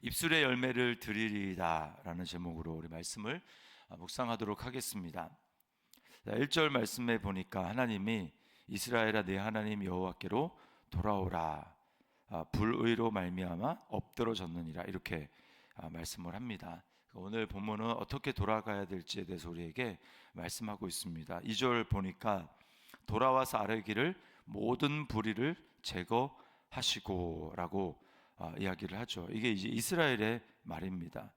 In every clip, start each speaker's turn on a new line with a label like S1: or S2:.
S1: 입술의 열매를 드리리이다 라는 제목으로 우리 말씀을 묵상하도록 하겠습니다. 1절 말씀에 보니까 하나님이 이스라엘아 내 하나님 여호와께로 돌아오라, 불의로 말미암아 엎드러졌느니라, 이렇게 말씀을 합니다. 오늘 본문은 어떻게 돌아가야 될지에 대해서 우리에게 말씀하고 있습니다. 2절 보니까 돌아와서 아뢰기를 모든 불의를 제거하시고 라고 이야기를 하죠. 이게 이제 이스라엘의 말입니다.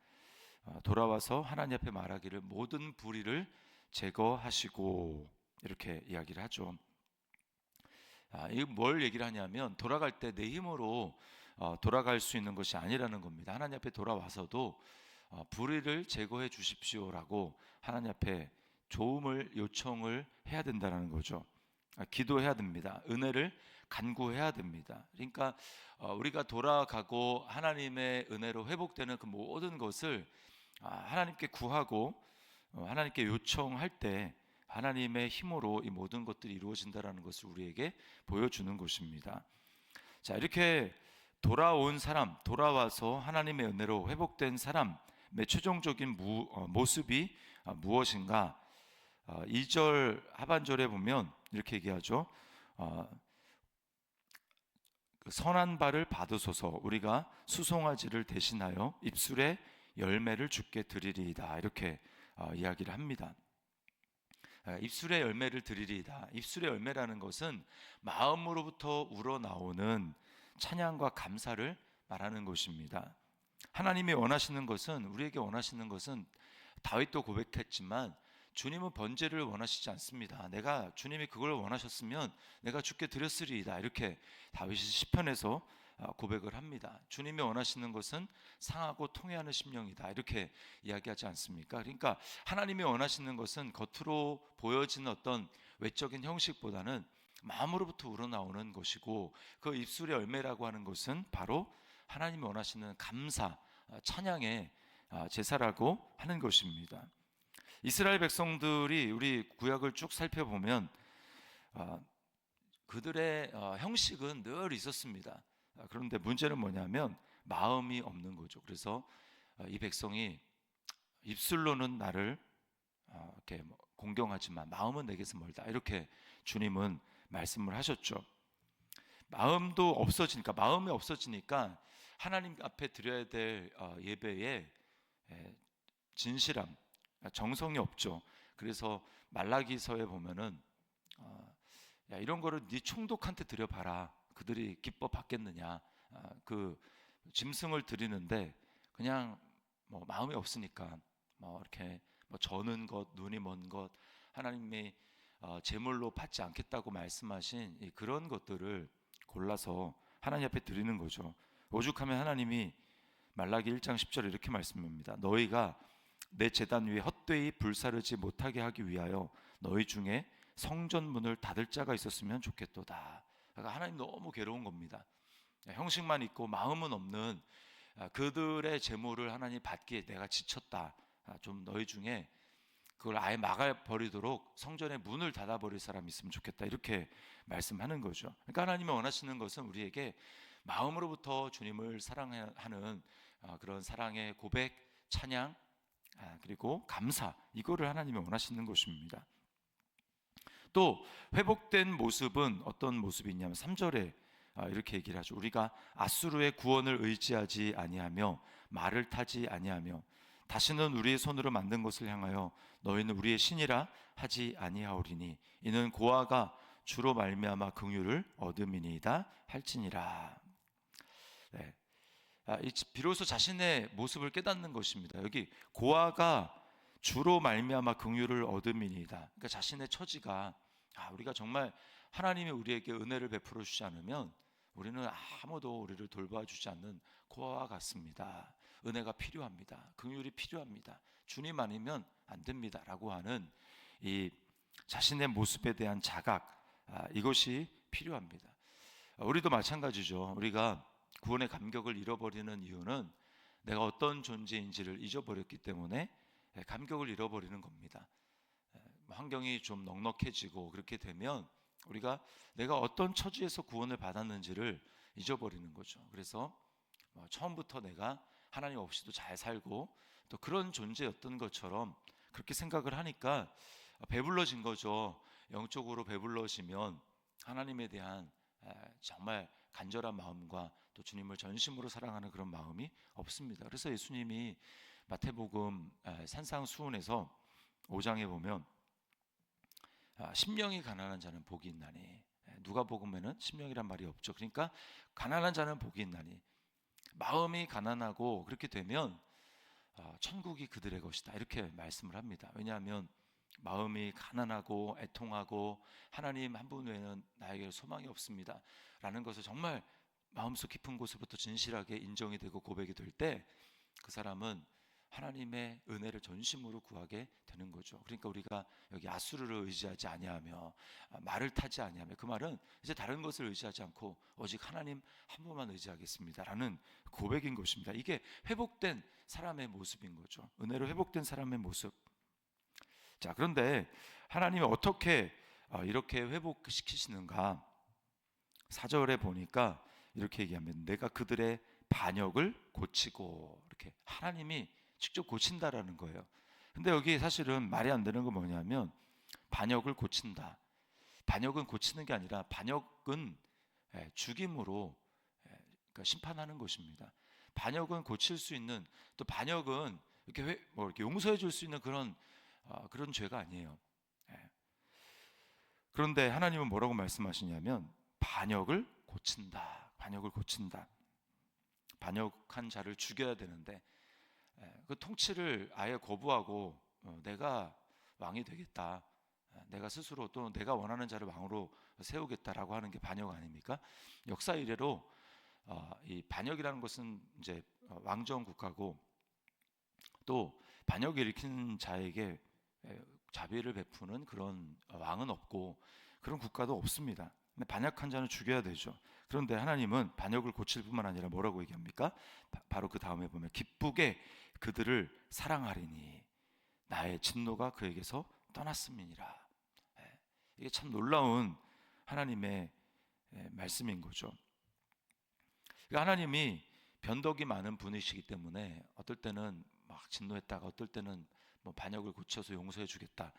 S1: 돌아와서 하나님 앞에 말하기를 모든 불의를 제거하시고, 이렇게 이야기를 하죠. 이게 뭘 얘기를 하냐면, 돌아갈 때 내 힘으로 돌아갈 수 있는 것이 아니라는 겁니다. 하나님 앞에 돌아와서도 불의를 제거해 주십시오라고 하나님 앞에 조음을 요청을 해야 된다는 거죠. 기도해야 됩니다. 은혜를 간구해야 됩니다. 그러니까 우리가 돌아가고 하나님의 은혜로 회복되는 그 모든 것을 하나님께 구하고 하나님께 요청할 때 하나님의 힘으로 이 모든 것들이 이루어진다는 것을 우리에게 보여주는 것입니다. 자, 이렇게 돌아온 사람, 돌아와서 하나님의 은혜로 회복된 사람의 최종적인 모습이 무엇인가? 2절 하반절에 보면 이렇게 얘기하죠. 선한 바를 받으소서, 우리가 수송아지를 대신하여 입술의 열매를 주께 드리리이다, 이렇게 이야기를 합니다. 입술의 열매를 드리리이다. 입술의 열매라는 것은 마음으로부터 우러나오는 찬양과 감사를 말하는 것입니다. 하나님이 원하시는 것은, 우리에게 원하시는 것은, 다윗도 고백했지만 주님은 번제를 원하시지 않습니다. 주님이 그걸 원하셨으면 내가 주께 드렸으리이다, 이렇게 다윗이 시편에서 고백을 합니다. 주님이 원하시는 것은 상하고 통회하는 심령이다, 이렇게 이야기하지 않습니까? 그러니까 하나님이 원하시는 것은 겉으로 보여지는 어떤 외적인 형식보다는 마음으로부터 우러나오는 것이고, 그 입술의 열매라고 하는 것은 바로 하나님이 원하시는 감사, 찬양의 제사라고 하는 것입니다. 이스라엘 백성들이 우리 구약을 쭉 살펴보면 그들의 형식은 늘 있었습니다. 그런데 문제는 뭐냐면 마음이 없는 거죠. 그래서 이 백성이 입술로는 나를 이렇게 공경하지만 마음은 내게서 멀다, 이렇게 주님은 말씀을 하셨죠. 마음이 없어지니까 하나님 앞에 드려야 될 예배에 진실함, 정성이 없죠. 그래서 말라기서에 보면은 야, 이런 거를 네 총독한테 드려봐라, 그들이 기뻐 받겠느냐. 그 짐승을 드리는데 그냥 마음이 없으니까 이렇게 저는 것, 눈이 먼 것, 하나님이 제물로 받지 않겠다고 말씀하신 그런 것들을 골라서 하나님 앞에 드리는 거죠. 오죽하면 하나님이 말라기 1장 10절에 이렇게 말씀합니다. 너희가 내 제단 위에 헛되이 불사르지 못하게 하기 위하여 너희 중에 성전문을 닫을 자가 있었으면 좋겠도다. 그러니까 하나님 너무 괴로운 겁니다. 형식만 있고 마음은 없는 그들의 제물을 하나님 받기에 내가 지쳤다. 좀 너희 중에 그걸 아예 막아버리도록 성전의 문을 닫아버릴 사람이 있으면 좋겠다, 이렇게 말씀하는 거죠. 그러니까 하나님이 원하시는 것은 우리에게 마음으로부터 주님을 사랑하는 그런 사랑의 고백, 찬양, 그리고 감사, 이거를 하나님이 원하시는 것입니다. 또 회복된 모습은 어떤 모습이 있냐면 3절에 이렇게 얘기를 하죠. 우리가 아수르의 구원을 의지하지 아니하며 말을 타지 아니하며 다시는 우리의 손으로 만든 것을 향하여 너희는 우리의 신이라 하지 아니하오리니 이는 고아가 주로 말미암아 긍휼을 얻음이니이다 할지니라. 네. 비로소 자신의 모습을 깨닫는 것입니다. 여기 고아가 주로 말미암아 긍휼을 얻음이니이다. 그러니까 자신의 처지가 우리가 정말 하나님이 우리에게 은혜를 베풀어 주지 않으면 우리는 아무도 우리를 돌봐주지 않는 고아와 같습니다. 은혜가 필요합니다. 긍휼이 필요합니다. 주님 아니면 안 됩니다라고 하는 이 자신의 모습에 대한 자각, 이것이 필요합니다. 우리도 마찬가지죠. 우리가 구원의 감격을 잃어버리는 이유는 내가 어떤 존재인지를 잊어버렸기 때문에 감격을 잃어버리는 겁니다. 환경이 좀 넉넉해지고 그렇게 되면 우리가 내가 어떤 처지에서 구원을 받았는지를 잊어버리는 거죠. 그래서 처음부터 내가 하나님 없이도 잘 살고 또 그런 존재였던 것처럼 그렇게 생각을 하니까 배불러진 거죠. 영적으로 배불러지면 하나님에 대한 정말 간절한 마음과 또 주님을 전심으로 사랑하는 그런 마음이 없습니다. 그래서 예수님이 마태복음 산상수훈에서 5장에 보면 심령이 가난한 자는 복이 있나니, 누가복음에는 심령이란 말이 없죠. 그러니까 가난한 자는 복이 있나니, 마음이 가난하고 그렇게 되면 천국이 그들의 것이다, 이렇게 말씀을 합니다. 왜냐하면 마음이 가난하고 애통하고 하나님 한 분 외에는 나에게 소망이 없습니다 라는 것을 정말 마음속 깊은 곳으로부터 진실하게 인정이 되고 고백이 될 때 그 사람은 하나님의 은혜를 전심으로 구하게 되는 거죠. 그러니까 우리가 여기 아수르를 의지하지 아니하며 말을 타지 아니하며, 그 말은 이제 다른 것을 의지하지 않고 오직 하나님 한 분만 의지하겠습니다라는 고백인 것입니다. 이게 회복된 사람의 모습인 거죠. 은혜로 회복된 사람의 모습. 자, 그런데 하나님이 어떻게 이렇게 회복시키시는가? 4절에 보니까 이렇게 얘기합니다. 내가 그들의 반역을 고치고, 이렇게 하나님이 직접 고친다라는 거예요. 근데 여기 사실은 말이 안 되는 건 뭐냐면, 반역을 고친다. 반역은 고치는 게 아니라 반역은 죽임으로 그러니까 심판하는 것입니다. 반역은 고칠 수 있는, 또 반역은 이렇게 용서해 줄 수 있는 그런 죄가 아니에요. 그런데 하나님은 뭐라고 말씀하시냐면 반역을 고친다. 반역을 고친다. 반역한 자를 죽여야 되는데 그 통치를 아예 거부하고 내가 왕이 되겠다, 내가 스스로 또 내가 원하는 자를 왕으로 세우겠다라고 하는 게 반역 아닙니까? 역사 이래로 이 반역이라는 것은 이제 왕정 국가고, 또 반역을 일으킨 자에게 자비를 베푸는 그런 왕은 없고 그런 국가도 없습니다. 근데 반역한 자는 죽여야 되죠. 그런데 하나님은 반역을 고칠 뿐만 아니라 뭐라고 얘기합니까? 바로 그 다음에 보면 기쁘게 그들을 사랑하리니 나의 진노가 그에게서 떠났음이니라. 이게 참 놀라운 하나님의 말씀인 거죠. 그러니까 하나님이 변덕이 많은 분이시기 때문에 어떨 때는 막 진노했다가 어떨 때는 뭐 반역을 고쳐서 용서해 주겠다,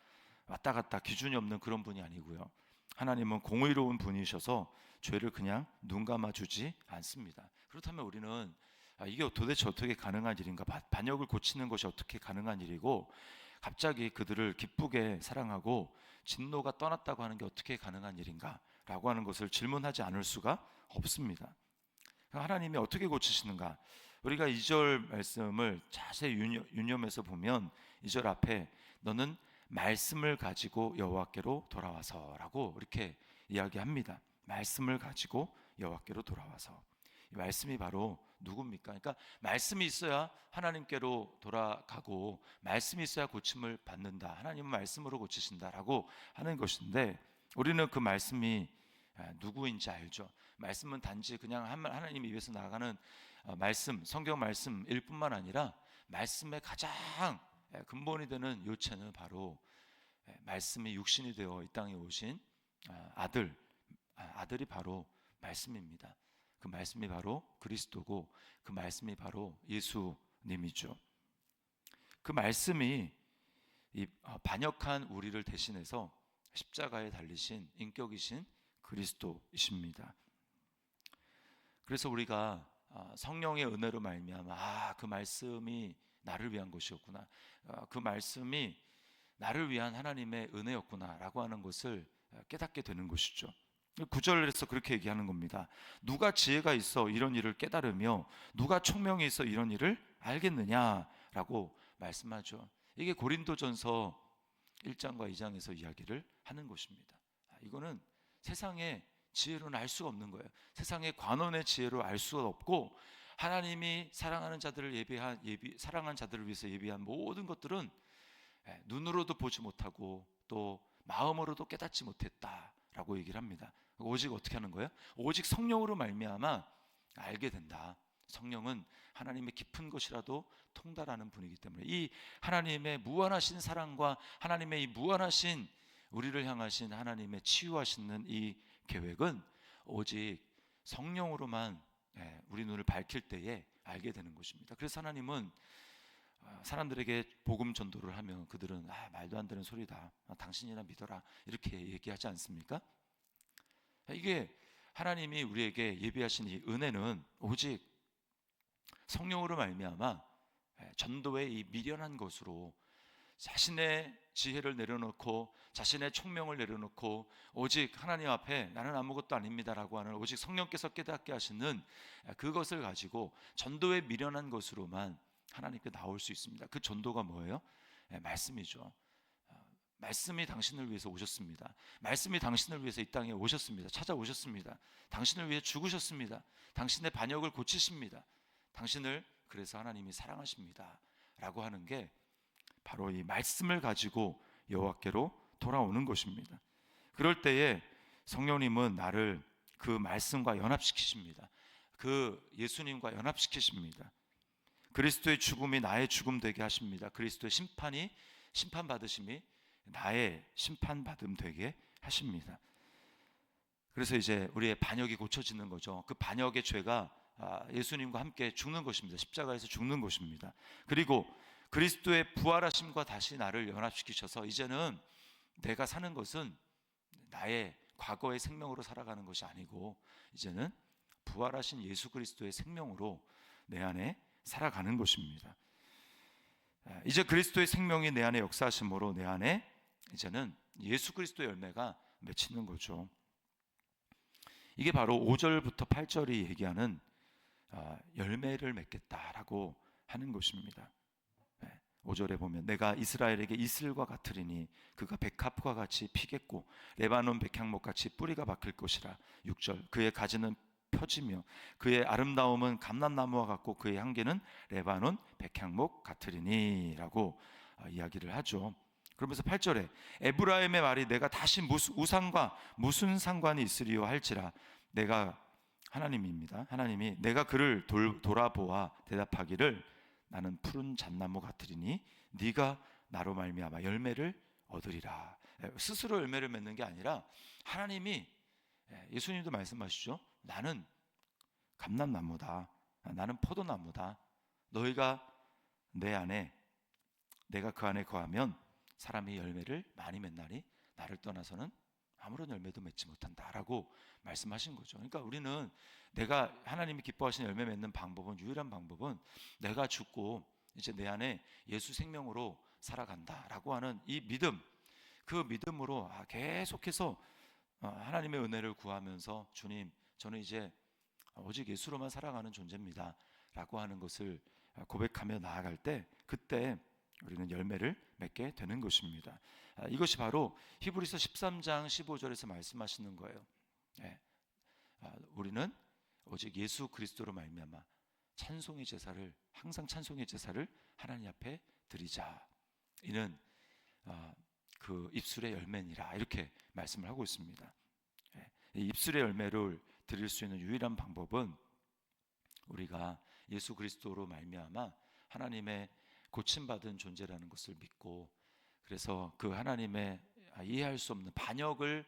S1: 왔다 갔다 기준이 없는 그런 분이 아니고요. 하나님은 공의로운 분이셔서 죄를 그냥 눈 감아 주지 않습니다. 그렇다면 우리는 이게 도대체 어떻게 가능한 일인가, 반역을 고치는 것이 어떻게 가능한 일이고 갑자기 그들을 기쁘게 사랑하고 진노가 떠났다고 하는 게 어떻게 가능한 일인가 라고 하는 것을 질문하지 않을 수가 없습니다. 하나님이 어떻게 고치시는가? 우리가 2절 말씀을 자세히 유념해서 보면 2절 앞에 너는 말씀을 가지고 여호와께로 돌아와서라고 이렇게 이야기합니다. 말씀을 가지고 여호와께로 돌아와서. 이 말씀이 바로 누굽니까? 그러니까 말씀이 있어야 하나님께로 돌아가고 말씀이 있어야 고침을 받는다, 하나님은 말씀으로 고치신다라고 하는 것인데, 우리는 그 말씀이 누구인지 알죠. 말씀은 단지 그냥 하나님 입에서 나가는 말씀, 성경 말씀일 뿐만 아니라 말씀의 가장 근본이 되는 요체는 바로 말씀이 육신이 되어 이 땅에 오신 아들이 바로 말씀입니다. 그 말씀이 바로 그리스도고 그 말씀이 바로 예수님이죠. 그 말씀이 이 반역한 우리를 대신해서 십자가에 달리신 인격이신 그리스도이십니다. 그래서 우리가 성령의 은혜로 말미암아 그 말씀이 나를 위한 것이었구나, 그 말씀이 나를 위한 하나님의 은혜였구나 라고 하는 것을 깨닫게 되는 것이죠. 9절에서 그렇게 얘기하는 겁니다. 누가 지혜가 있어 이런 일을 깨달으며 누가 총명이 있어 이런 일을 알겠느냐라고 말씀하죠. 이게 고린도전서 1장과 2장에서 이야기를 하는 것입니다. 이거는 세상의 지혜로는 알 수가 없는 거예요. 세상의 관원의 지혜로 알 수가 없고, 하나님이 사랑하는 자들을 사랑하는 자들을 위해서 예비한 모든 것들은 눈으로도 보지 못하고 또 마음으로도 깨닫지 못했다라고 얘기를 합니다. 오직 어떻게 하는 거예요? 오직 성령으로 말미암아 알게 된다. 성령은 하나님의 깊은 것이라도 통달하는 분이기 때문에 이 하나님의 무한하신 사랑과 하나님의 이 무한하신 우리를 향하신 하나님의 치유하시는 이 계획은 오직 성령으로만 우리 눈을 밝힐 때에 알게 되는 것입니다. 그래서 하나님은 사람들에게 복음 전도를 하면 그들은 말도 안 되는 소리다, 당신이나 믿어라, 이렇게 얘기하지 않습니까? 이게 하나님이 우리에게 예비하신 이 은혜는 오직 성령으로 말미암아 전도의 이 미련한 것으로 자신의 지혜를 내려놓고 자신의 총명을 내려놓고 오직 하나님 앞에 나는 아무것도 아닙니다라고 하는 오직 성령께서 깨닫게 하시는 그것을 가지고 전도의 미련한 것으로만 하나님께 나올 수 있습니다. 그 전도가 뭐예요? 말씀이죠. 말씀이 당신을 위해서 오셨습니다. 말씀이 당신을 위해서 이 땅에 오셨습니다. 찾아오셨습니다. 당신을 위해 죽으셨습니다. 당신의 반역을 고치십니다. 당신을 그래서 하나님이 사랑하십니다 라고 하는 게 바로 이 말씀을 가지고 여호와께로 돌아오는 것입니다. 그럴 때에 성령님은 나를 그 말씀과 연합시키십니다. 그 예수님과 연합시키십니다. 그리스도의 죽음이 나의 죽음 되게 하십니다. 그리스도의 심판받으심이 나의 심판받음 되게 하십니다. 그래서 이제 우리의 반역이 고쳐지는 거죠. 그 반역의 죄가 예수님과 함께 죽는 것입니다. 십자가에서 죽는 것입니다. 그리고 그리스도의 부활하심과 다시 나를 연합시키셔서 이제는 내가 사는 것은 나의 과거의 생명으로 살아가는 것이 아니고 이제는 부활하신 예수 그리스도의 생명으로 내 안에 살아가는 것입니다. 이제 그리스도의 생명이 내 안에 역사하심으로 내 안에 이제는 예수 그리스도의 열매가 맺히는 거죠. 이게 바로 5절부터 8절이 얘기하는 열매를 맺겠다라고 하는 것입니다. 5절에 보면 내가 이스라엘에게 이슬과 같으리니 그가 백합과 같이 피겠고 레바논 백향목 같이 뿌리가 박힐 것이라. 6절 그의 가지는 펴지며 그의 아름다움은 감람나무와 같고 그의 향기는 레바논 백향목 같으리니 라고 이야기를 하죠. 그러면서 8절에 에브라임의 말이 내가 다시 우상과 무슨 상관이 있으리요 할지라. 내가 하나님입니다. 하나님이 내가 그를 돌아보아 대답하기를 나는 푸른 잣나무 같으리니 네가 나로 말미암아 열매를 얻으리라. 스스로 열매를 맺는 게 아니라 하나님이, 예수님도 말씀하시죠. 나는 감람나무다. 나는 포도나무다. 너희가 내 안에, 내가 그 안에 거하면 사람이 열매를 많이 맺나니 나를 떠나서는 아무런 열매도 맺지 못한다라고 말씀하신 거죠. 그러니까 우리는 내가 하나님이 기뻐하시는 열매 맺는 방법은, 유일한 방법은 내가 죽고 이제 내 안에 예수 생명으로 살아간다라고 하는 이 믿음, 그 믿음으로 계속해서 하나님의 은혜를 구하면서 주님, 저는 이제 오직 예수로만 살아가는 존재입니다 라고 하는 것을 고백하며 나아갈 때 그때 우리는 열매를 맺게 되는 것입니다. 이것이 바로 히브리서 13장 15절에서 말씀하시는 거예요. 우리는 오직 예수 그리스도로 말미암아 찬송의 제사를, 항상 찬송의 제사를 하나님 앞에 드리자. 이는 그 입술의 열매니라, 이렇게 말씀을 하고 있습니다. 이 입술의 열매를 드릴 수 있는 유일한 방법은 우리가 예수 그리스도로 말미암아 하나님의 고침받은 존재라는 것을 믿고, 그래서 그 하나님의 이해할 수 없는 반역을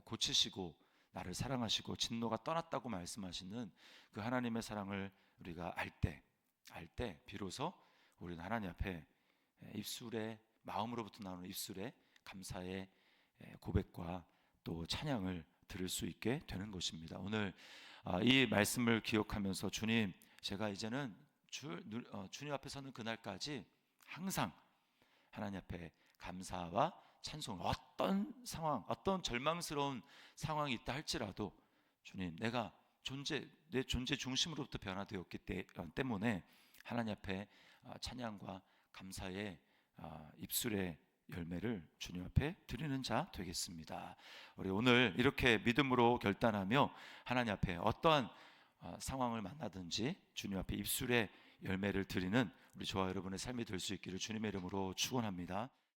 S1: 고치시고 나를 사랑하시고 진노가 떠났다고 말씀하시는 그 하나님의 사랑을 우리가 알 때 비로소 우리는 하나님 앞에 입술에, 마음으로부터 나오는 입술에 감사의 고백과 또 찬양을 들을 수 있게 되는 것입니다. 오늘 이 말씀을 기억하면서 주님, 제가 이제는 주님 앞에 서는 그날까지 항상 하나님 앞에 감사와 찬송, 어떤 상황, 어떤 절망스러운 상황이 있다 할지라도 주님, 내 존재 중심으로부터 변화되었기 때문에 하나님 앞에 찬양과 감사의 입술의 열매를 주님 앞에 드리는 자 되겠습니다. 우리 오늘 이렇게 믿음으로 결단하며 하나님 앞에 어떠한 상황을 만나든지 주님 앞에 입술의 열매를 드리는 우리 저와 여러분의 삶이 될 수 있기를 주님의 이름으로 축원합니다.